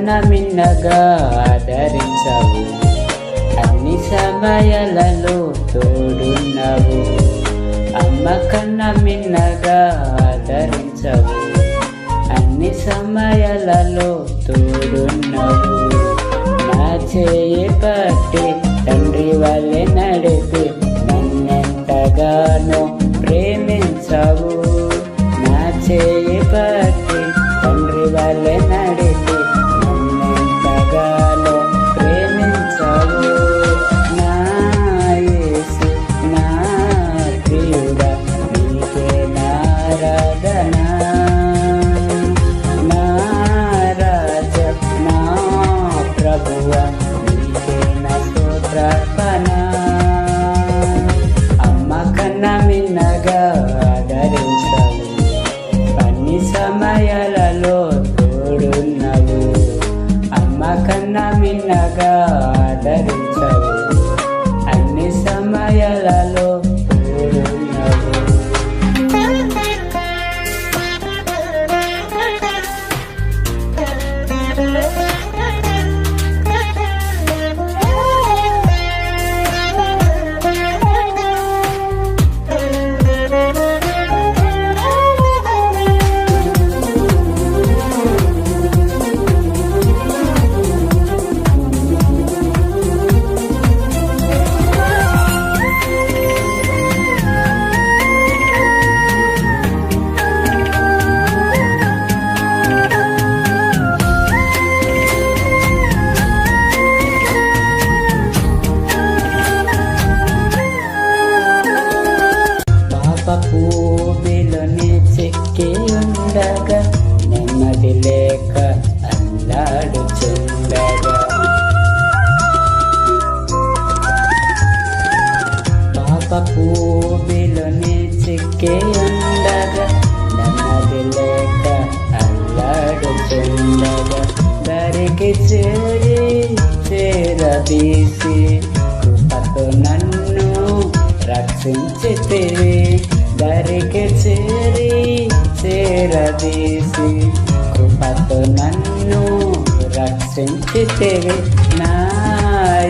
కన్నా మిన్నగా ఆదరించావు, అన్ని సమయాలలో తోడున్నావు. అమ్మ కన్నా మిన్నగా ఆదరించావు, అన్ని సమయాలలో తోడున్నావు. నా చేయి పట్టి తండ్రి వలె నడిపి నన్నెంతగానో ప్రేమించావు. నా చేయి పట్టి తండ్రి వలె నడిపి నన్నెంతగానో ప్రేమించావు. నా యేసు నా ప్రియుడా నీకే నారాధన, నా రాజా నా ప్రభువా నీకే నా స్తోత్రార్పణ. అమ్మ కన్నా మిన్నగా ఆదరించావు, అన్ని సమయాలలో తోడున్నావు. అమ్మ కన్నా మిన్నగా ఆదరించావు, అన్ని సమయాలలో తోడున్నావు. భూమిలోనే చెక్కి ఉండగా నెమ్మది లేక అల్లాడుచుండగా, పాప భూమిలోనే చెక్కి ఉండగా నెమ్మది లేక అల్లాడుచుండగా, దరికి చేరదీసి కృపతో నన్ను రక్షించితివి. దరికి చేరదీసి కృపతో నన్ను రక్షించితివి. నా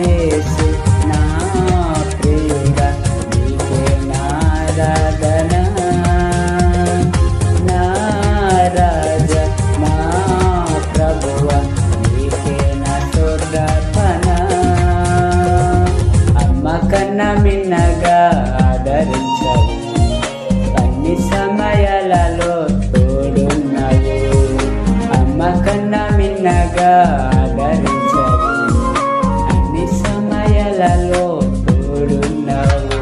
యేసు నా ప్రియుడా నీకే నారాధన, నా రాజా నా ప్రభువా నీకే నా స్తోత్రార్పణ. అమ్మ కన్నా మిన్నగా ఆదరించావు, అన్ని సమయాలలో తోడున్నావు. అమ్మ కన్నా మిన్నగా ఆదరించావు, అన్ని సమయాలలో తోడున్నావు.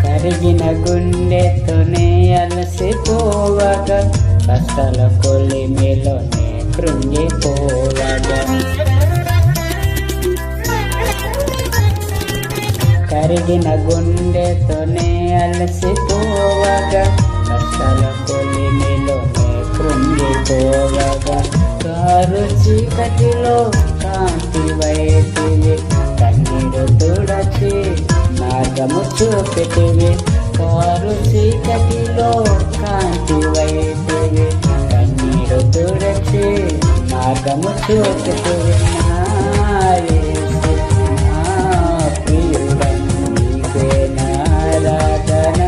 కరిగిన గుండెతోనే అలసిపోవగా, కష్టాల కొలిమిలోనే కృంగిపోవగా, కరిగిన గుండెతోనే అలసిపోవగా, కష్టాల కొలిమిలోనే కృంగిపోవగా, కారు చీకటిలో కాంతి వైతివి, కన్నీరు తుడచి మార్గము చూపితివి. కారు చీకటిలో కాంతి వైతివి, కన్నీరు తుడచి మార్గము చూపితివి. నా యేసు నా ప్రియుడా నీకే నారాధన,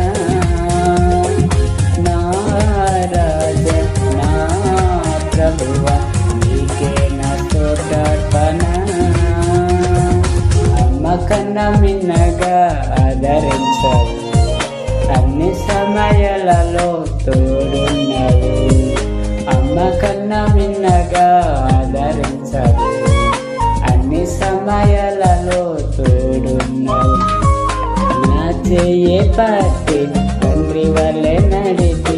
నా రాజా నా ప్రభువా నీకే నా స్తోత్రార్పణ. అమ్మ కన్నా మిన్నగా ఆదరించావు, అన్ని సమయాలలో తోడున్నావు. అమ్మ కన్నా మిన్నగా ఆదరించావు, అన్ని సమయాలలో తోడున్నావు. నా చెయ్యి పట్టి తండ్రి వలె నడిపి